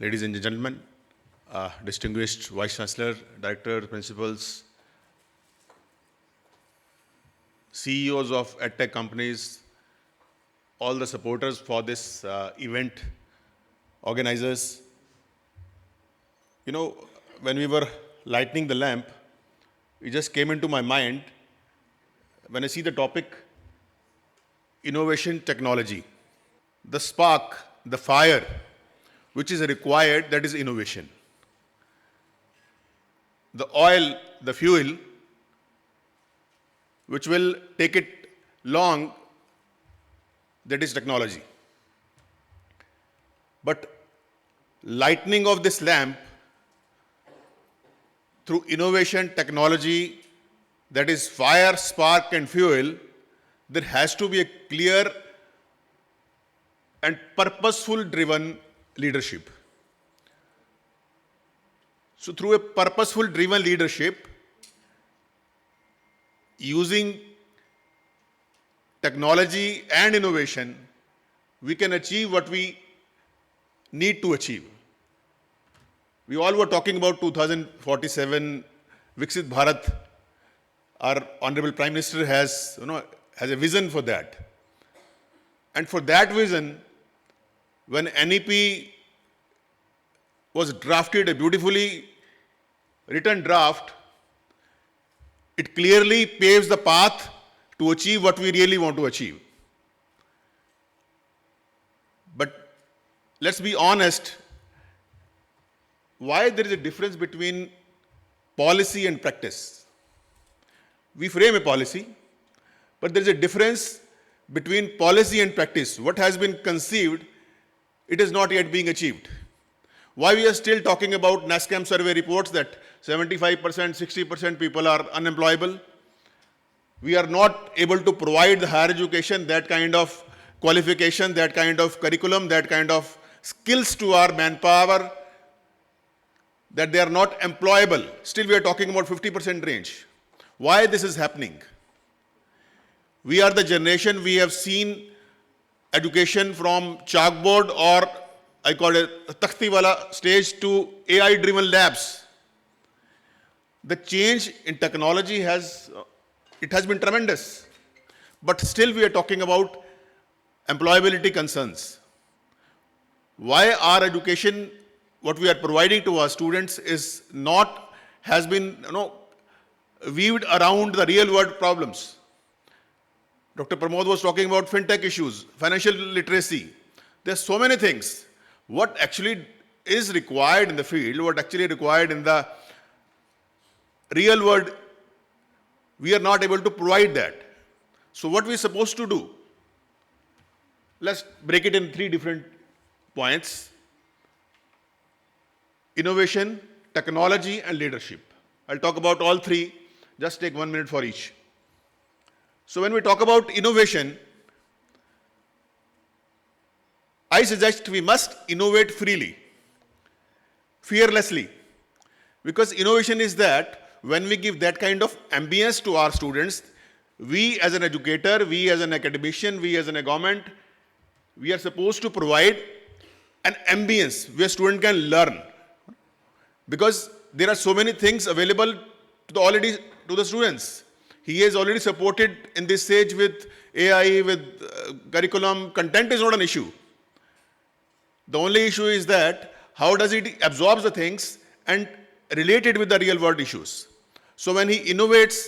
ladies and gentlemen, distinguished Vice Chancellor, Director, Principals, CEOs of EdTech companies, all the supporters for this event, organizers. You know, when we were lighting the lamp, it just came into my mind when I see the topic, innovation technology. The spark, the fire, which is required, that is innovation. The oil, the fuel, which will take it long, that is technology. But lightning of this lamp through innovation, technology, that is fire, spark and fuel, there has to be a clear and purposeful driven leadership. So through a purposeful driven leadership, using technology and innovation, we can achieve what we need to achieve. We all were talking about 2047, Viksit Bharat. Our Honorable Prime Minister has a vision for that. And for that vision, when NEP was drafted, a beautifully written draft, it clearly paves the path to achieve what we really want to achieve. But let's be honest, why there is a difference between policy and practice? We frame a policy, but there is a difference between policy and practice. What has been conceived, it is not yet being achieved. Why we are still talking about NASSCAM survey reports that 75%, 60% people are unemployable? We are not able to provide the higher education that kind of qualification, that kind of curriculum, that kind of skills to our manpower, that they are not employable. Still we are talking about 50% range. Why this is happening? We are the generation, we have seen education from chalkboard, or I call it takhti wala stage, to AI-driven labs. The change in technology has been tremendous. But still we are talking about employability concerns. Why our education, what we are providing to our students, has been weaved around the real world problems. Dr. Pramod was talking about fintech issues, financial literacy. There are so many things. What actually is required in the field, what actually required in the real world, we are not able to provide that. So what we are supposed to do? Let's break it in 3 different points. Innovation, technology and leadership. I'll talk about all 3. Just take 1 minute for each. So when we talk about innovation, I suggest we must innovate freely, fearlessly. Because innovation is that when we give that kind of ambience to our students, we as an educator, we as an academician, we as a government, we are supposed to provide an ambience where student can learn. Because there are so many things available to the students. He is already supported in this stage with AI, with curriculum. Content is not an issue. The only issue is that how does it absorb the things and relate it with the real world issues. So when he innovates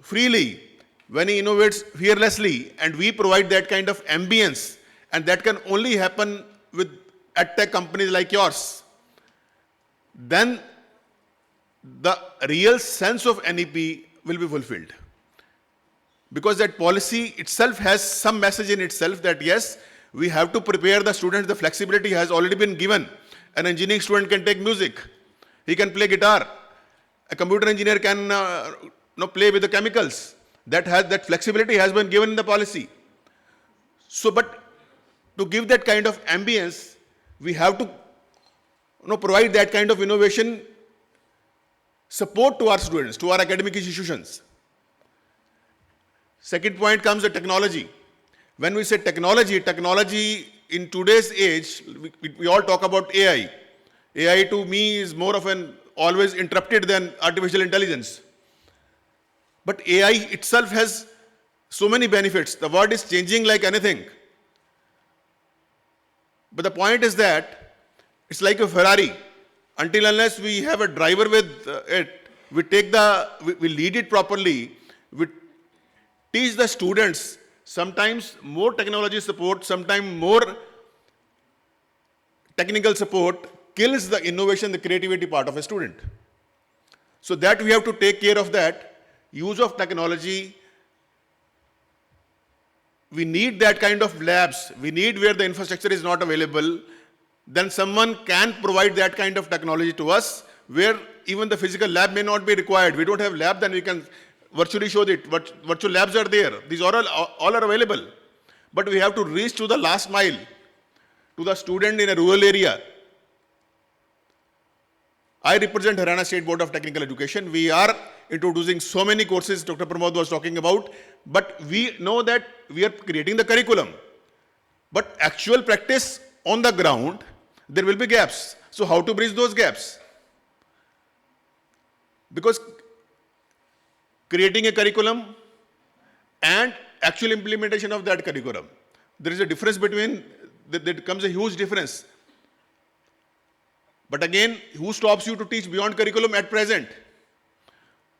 freely, when he innovates fearlessly, and we provide that kind of ambience, and that can only happen with edtech companies like yours, then the real sense of NEP will be fulfilled. Because that policy itself has some message in itself that yes, we have to prepare the students. The flexibility has already been given. An engineering student can take music. He can play guitar. A computer engineer can play with the chemicals. That flexibility has been given in the policy. So, but to give that kind of ambience, we have to provide that kind of innovation support to our students, to our academic institutions. Second point comes the technology. When we say technology, technology in today's age, we all talk about AI. AI to me is more of an always interrupted than artificial intelligence. But AI itself has so many benefits. The world is changing like anything. But the point is that it's like a Ferrari. Until unless we have a driver with it, we lead it properly, we teach the students, sometimes more technology support, sometimes more technical support kills the innovation, the creativity part of a student. So that we have to take care of that. Use of technology, we need that kind of labs. We need where the infrastructure is not available. Then someone can provide that kind of technology to us where even the physical lab may not be required. We don't have lab, then we can virtually show it. Virtual labs are there. These all are available. But we have to reach to the last mile, to the student in a rural area. I represent Haryana State Board of Technical Education. We are introducing so many courses Dr. Pramod was talking about, but we know that we are creating the curriculum. But actual practice on the ground, there will be gaps. So how to bridge those gaps? Because creating a curriculum and actual implementation of that curriculum, there is a difference between, there comes a huge difference. But again, who stops you to teach beyond curriculum at present?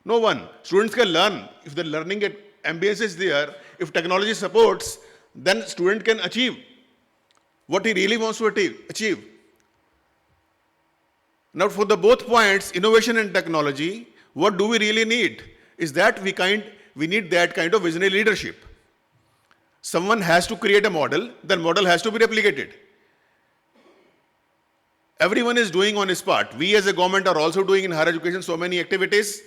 No one. Students can learn. If the learning ambience is there, if technology supports, then student can achieve what he really wants to achieve. Now for the both points, innovation and technology, what do we really need? Is that we need that kind of visionary leadership. Someone has to create a model, then model has to be replicated. Everyone is doing on his part. We as a government are also doing in higher education so many activities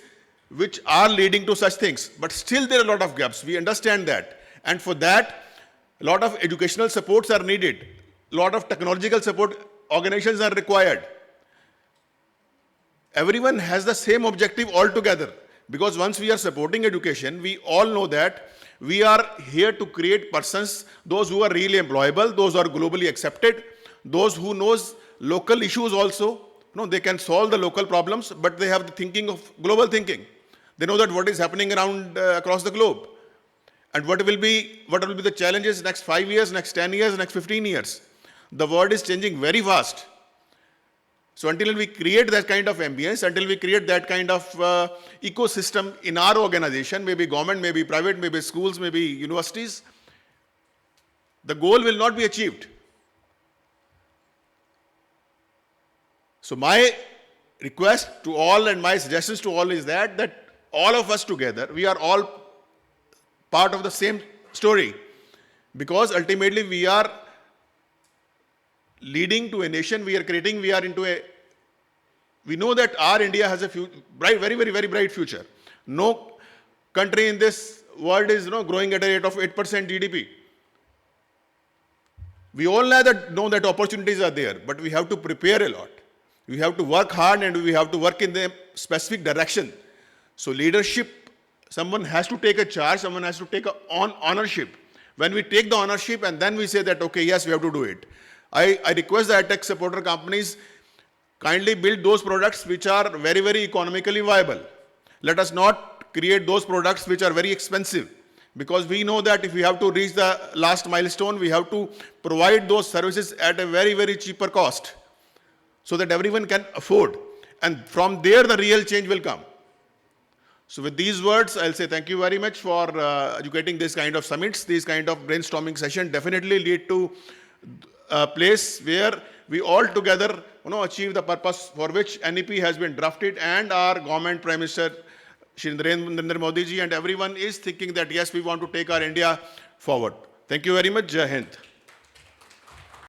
which are leading to such things. But still there are a lot of gaps. We understand that. And for that, a lot of educational supports are needed. A lot of technological support organizations are required. Everyone has the same objective altogether. Because once we are supporting education, we all know that we are here to create persons, those who are really employable, those who are globally accepted, those who knows local issues also. No, they can solve the local problems, but they have the thinking of global thinking. They know that what is happening around across the globe. And what will be the challenges next 5 years, next 10 years, next 15 years. The world is changing very fast. So until we create that kind of ambience, until we create that kind of ecosystem in our organization, maybe government, maybe private, maybe schools, maybe universities, the goal will not be achieved. So my request to all and my suggestions to all is that all of us together, we are all part of the same story. Because ultimately we are leading to a nation, we know that our India has a very, very bright future. No country in this world is growing at a rate of 8% GDP. We all know that opportunities are there, but we have to prepare a lot. We have to work hard and we have to work in the specific direction. So leadership, someone has to take a charge, someone has to take ownership. When we take the ownership and then we say that, okay, yes, we have to do it. I request the tech supporter companies kindly build those products which are very, very economically viable. Let us not create those products which are very expensive. Because we know that if we have to reach the last milestone, we have to provide those services at a very, very cheaper cost, so that everyone can afford. And from there, the real change will come. So with these words, I'll say thank you very much for educating this kind of summits. These kind of brainstorming sessions definitely lead to a place where we all together achieve the purpose for which NEP has been drafted, and our government, Prime Minister Shri Narendra Modi ji and everyone is thinking that yes, we want to take our India forward. Thank you very much. Jai Hind.